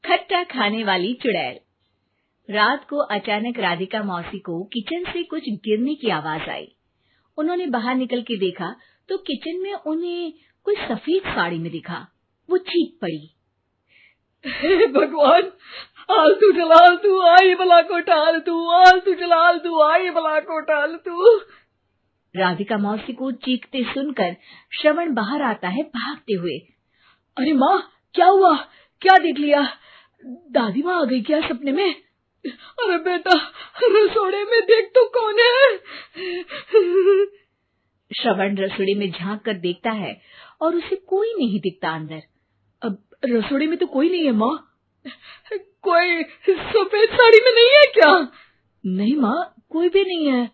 खट्टा खाने वाली चुड़ैल। रात को अचानक राधिका मौसी को किचन से कुछ गिरने की आवाज आई। उन्होंने बाहर निकल के देखा तो किचन में उन्हें कोई सफेद साड़ी में दिखा। वो चीख पड़ी, हे भगवान, आलतू जलाल तू आई भला को टाल तू, आलतू जलाल तू आई भला को टाल तू। राधिका मौसी को चीखते सुनकर श्रवण बाहर आता है भागते हुए। अरे माँ, क्या हुआ? क्या देख लिया? दादी माँ आ गई क्या सपने में? अरे बेटा, रसोड़े में देख तो कौन है? श्रवण रसोड़े में झांक कर देखता है और उसे कोई नहीं दिखता अंदर। अब रसोड़े में तो कोई नहीं है माँ। कोई सफेद साड़ी में नहीं है क्या? नहीं माँ, कोई भी नहीं है।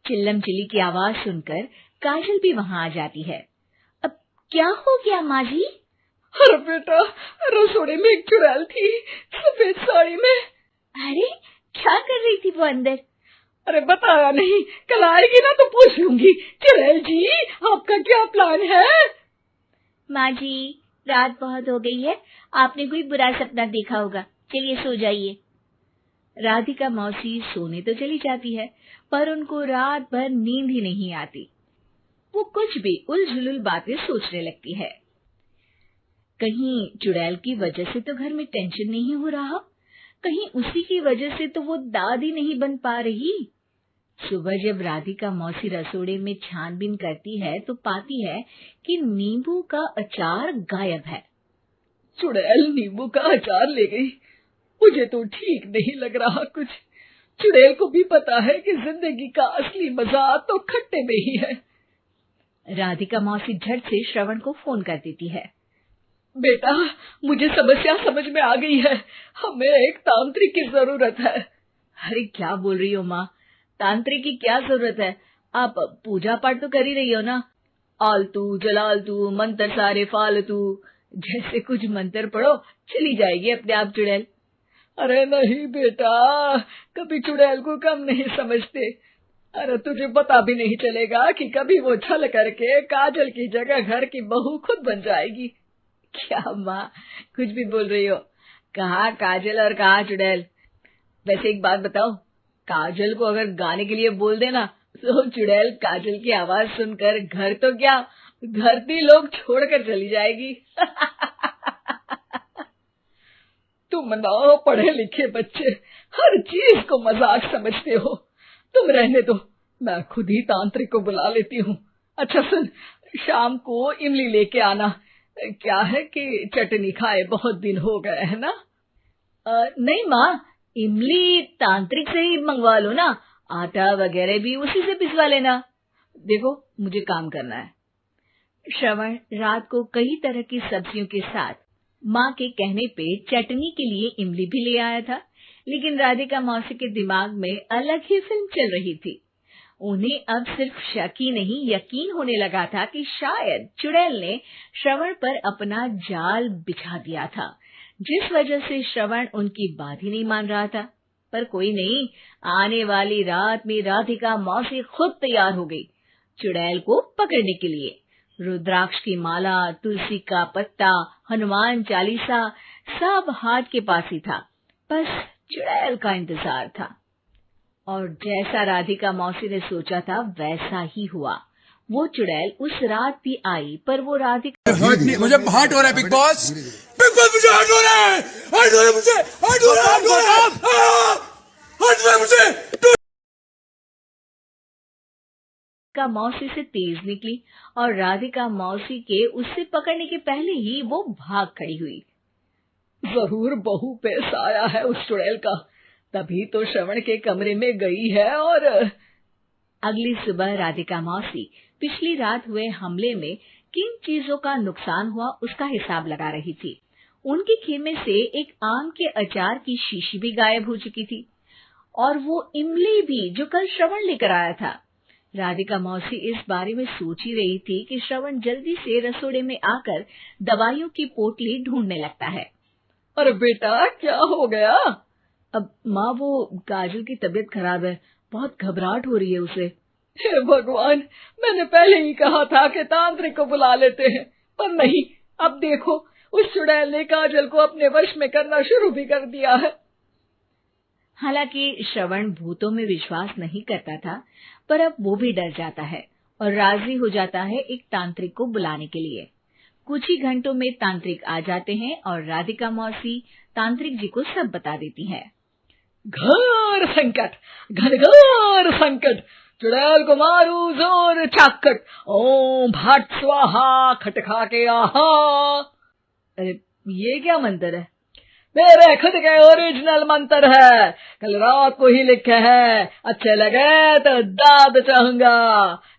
चिल्लम चिल्ली की आवाज सुनकर काजल भी वहां आ जाती है। अब क्या हो गया माँ जी? अरे बेटा, रसोड़े में एक चुड़ैल थी सफेद साड़ी में। अरे क्या कर रही थी वो अंदर? अरे बताया नहीं, कल आएगी ना तो पूछ लूंगी। चुड़ैल जी, आपका क्या प्लान है? माँ जी, रात बहुत हो गई है, आपने कोई बुरा सपना देखा होगा, चलिए सो जाइए। राधिका मौसी सोने तो चली जाती है, पर उनको रात भर नींद ही नहीं आती। वो कुछ भी उलझुल बातें सोचने लगती है। कहीं चुड़ैल की वजह से तो घर में टेंशन नहीं हो रहा, कहीं उसी की वजह से तो वो दादी नहीं बन पा रही। सुबह जब राधिका मौसी रसोड़े में छानबीन करती है तो पाती है कि नींबू का अचार गायब है। चुड़ैल नींबू का अचार ले गई, मुझे तो ठीक नहीं लग रहा कुछ। चुड़ैल को भी पता है कि जिंदगी का असली मजा तो खट्टे में ही है। राधिका मौसी झट से श्रवण को फोन कर देती है। बेटा, मुझे समस्या समझ में आ गई है, हमें एक तांत्रिक की जरूरत है। अरे क्या बोल रही हो माँ, तांत्रिक की क्या जरूरत है? आप पूजा पाठ तो कर ही रही हो ना। आलतू जलालतू मंत्र सारे फालतू जैसे कुछ मंत्र पढ़ो, चली जाएगी अपने आप चुड़ैल। अरे नहीं बेटा, कभी चुड़ैल को कम नहीं समझते। अरे तुझे पता भी नहीं चलेगा कि कभी वो छल करके काजल की जगह घर की बहू खुद बन जाएगी। क्या माँ, कुछ भी बोल रही हो? कहाँ काजल और कहाँ चुड़ैल? वैसे एक बात बताओ, काजल को अगर गाने के लिए बोल देना तो चुड़ैल काजल की आवाज सुनकर घर तो क्या, धरती लोग छोड़कर चली जाएगी। तुम ना पढ़े लिखे बच्चे हर चीज को मजाक समझते हो। तुम रहने दो, मैं खुद ही तांत्रिक को बुला लेती हूँ। अच्छा सुन, शाम को इमली लेके आना। क्या है कि चटनी खाए बहुत दिन हो गए है ना? नहीं माँ, इमली तांत्रिक से ही मंगवा लो ना, आटा वगैरह भी उसी से पिसवा लेना। देखो, मुझे काम करना है। श्रवण रात को कई तरह की सब्जियों के साथ माँ के कहने पे चटनी के लिए इमली भी ले आया था, लेकिन राधिका मौसी के दिमाग में अलग ही फिल्म चल रही थी। उन्हें अब सिर्फ शक ही नहीं, यकीन होने लगा था कि शायद चुड़ैल ने श्रवण पर अपना जाल बिछा दिया था, जिस वजह से श्रवण उनकी बात ही नहीं मान रहा था। पर कोई नहीं, आने वाली रात में राधिका मौसी खुद तैयार हो गई चुड़ैल को पकड़ने के लिए। रुद्राक्ष की माला, तुलसी का पत्ता, हनुमान चालीसा सब हाथ के पास ही था, बस चुड़ैल का इंतजार था। और जैसा राधिका मौसी ने सोचा था वैसा ही हुआ। वो चुड़ैल उस रात भी आई, पर वो राधिका मुझे हर्ट हो रहा है। बिग बॉस मुझे हर्ट हो रहा है, हर्ट हो रहा है मुझे, हर्ट हो रहा है, हर्ट हो रहा है मुझे। राधिका मौसी से तेज निकली और राधिका मौसी के उससे पकड़ने के पहले ही वो भाग खड़ी हुई। जरूर बहू पे साया है उस चुड़ैल का, तभी तो श्रवण के कमरे में गई है। और अगली सुबह राधिका मौसी पिछली रात हुए हमले में किन चीजों का नुकसान हुआ उसका हिसाब लगा रही थी। उनके खेमे से एक आम के अचार की शीशी भी गायब हो चुकी थी, और वो इमली भी जो कल श्रवण लेकर आया था। राधिका मौसी इस बारे में सोच ही रही थी कि श्रवण जल्दी से रसोड़े में आकर दवाइयों की पोटली ढूंढने लगता है। अरे बेटा, क्या हो गया? अब माँ, वो काजल की तबीयत खराब है, बहुत घबराहट हो रही है उसे। हे भगवान, मैंने पहले ही कहा था कि तांत्रिक को बुला लेते हैं, पर नहीं, अब देखो उस चुड़ैल ने काजल को अपने वश में करना शुरू भी कर दिया है। हालांकि श्रवण भूतों में विश्वास नहीं करता था, पर अब वो भी डर जाता है और राजी हो जाता है एक तांत्रिक को बुलाने के लिए। कुछ ही घंटों में तांत्रिक आ जाते हैं और राधिका मौसी तांत्रिक जी को सब बता देती है। घोर संकट, घनघोर संकट, चुड़ैल को मारू जोर चाकट, ओम भट स्वाहा खटखा के आहा। अरे ये क्या मंत्र है? मेरे खुद के ओरिजिनल मंत्र है, कल रात को ही लिखे हैं, अच्छे लगे तो दाद चाहूंगा।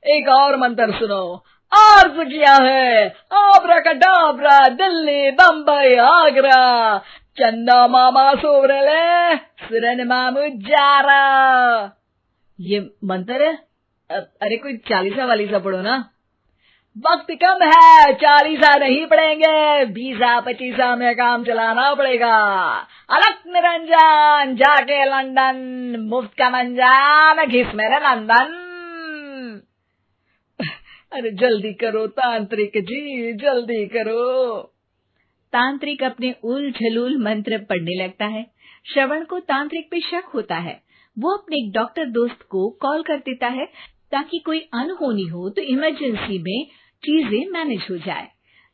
एक और मंत्र सुनो। अर्ज किया है आब्राकडाब्रा, दिल्ली बम्बई आगरा, चंदा मामा सोवरले सुरन मामू जारा। ये मंत्र है? अरे कोई 40 वालीसा पढ़ो ना। वक्त कम है, 40 नहीं पड़ेंगे, 20-25 में काम चलाना पड़ेगा। अलग निरंजन जाके लंदन, मुफ्त का मंजान घिस मेरे नंदन। अरे जल्दी करो तांत्रिक जी, जल्दी करो। तांत्रिक अपने उल झलूल मंत्र पढ़ने लगता है। श्रवण को तांत्रिक पे शक होता है। वो अपने एक डॉक्टर दोस्त को कॉल कर देता है ताकि कोई अनहोनी हो तो इमरजेंसी में चीजें मैनेज हो जाए।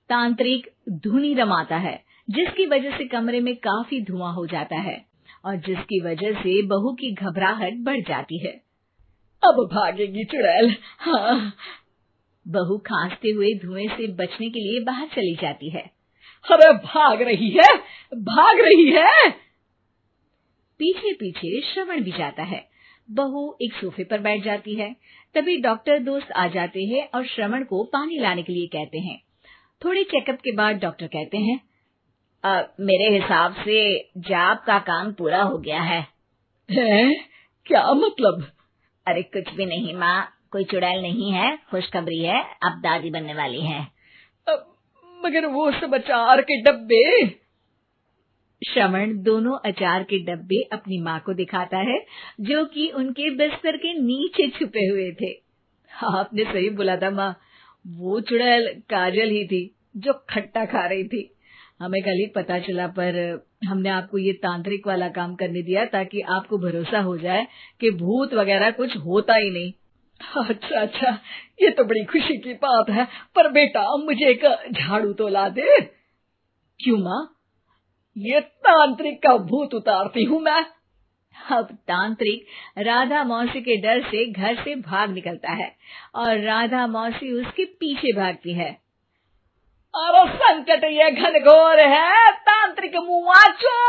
तांत्रिक धुनी रमाता है, जिसकी वजह से कमरे में काफी धुआं हो जाता है और जिसकी वजह से बहू की घबराहट बढ़ जाती है। अब भागेगी चुड़ैल। हाँ। बहू खांसते हुए धुएं से बचने के लिए बाहर चली जाती है। अरे भाग रही है, भाग रही है। पीछे पीछे श्रवण भी जाता है। बहू एक सोफे पर बैठ जाती है। तभी डॉक्टर दोस्त आ जाते हैं और श्रवण को पानी लाने के लिए कहते हैं। थोड़े चेकअप के बाद डॉक्टर कहते हैं, मेरे हिसाब से जाप का काम पूरा हो गया है। क्या मतलब? अरे कुछ भी नहीं माँ, कोई चुड़ैल नहीं है, खुशखबरी है, अब दादी बनने वाली है। मगर वो सब अचार के डब्बे। श्रवण दोनों अचार के डब्बे अपनी माँ को दिखाता है, जो कि उनके बिस्तर के नीचे छुपे हुए थे। आपने सही बोला था माँ, वो चुड़ैल काजल ही थी जो खट्टा खा रही थी। हमें कल ही पता चला, पर हमने आपको ये तांत्रिक वाला काम करने दिया ताकि आपको भरोसा हो जाए कि भूत वगैरह कुछ होता ही नहीं। अच्छा अच्छा, ये तो बड़ी खुशी की बात है, पर बेटा मुझे एक झाड़ू तो ला दे। क्यों माँ? ये तांत्रिक का भूत उतारती हूँ मैं। अब तांत्रिक राधा मौसी के डर से घर से भाग निकलता है और राधा मौसी उसके पीछे भागती है। अरे संकट ये घनघोर है, तांत्रिक मुआ चोर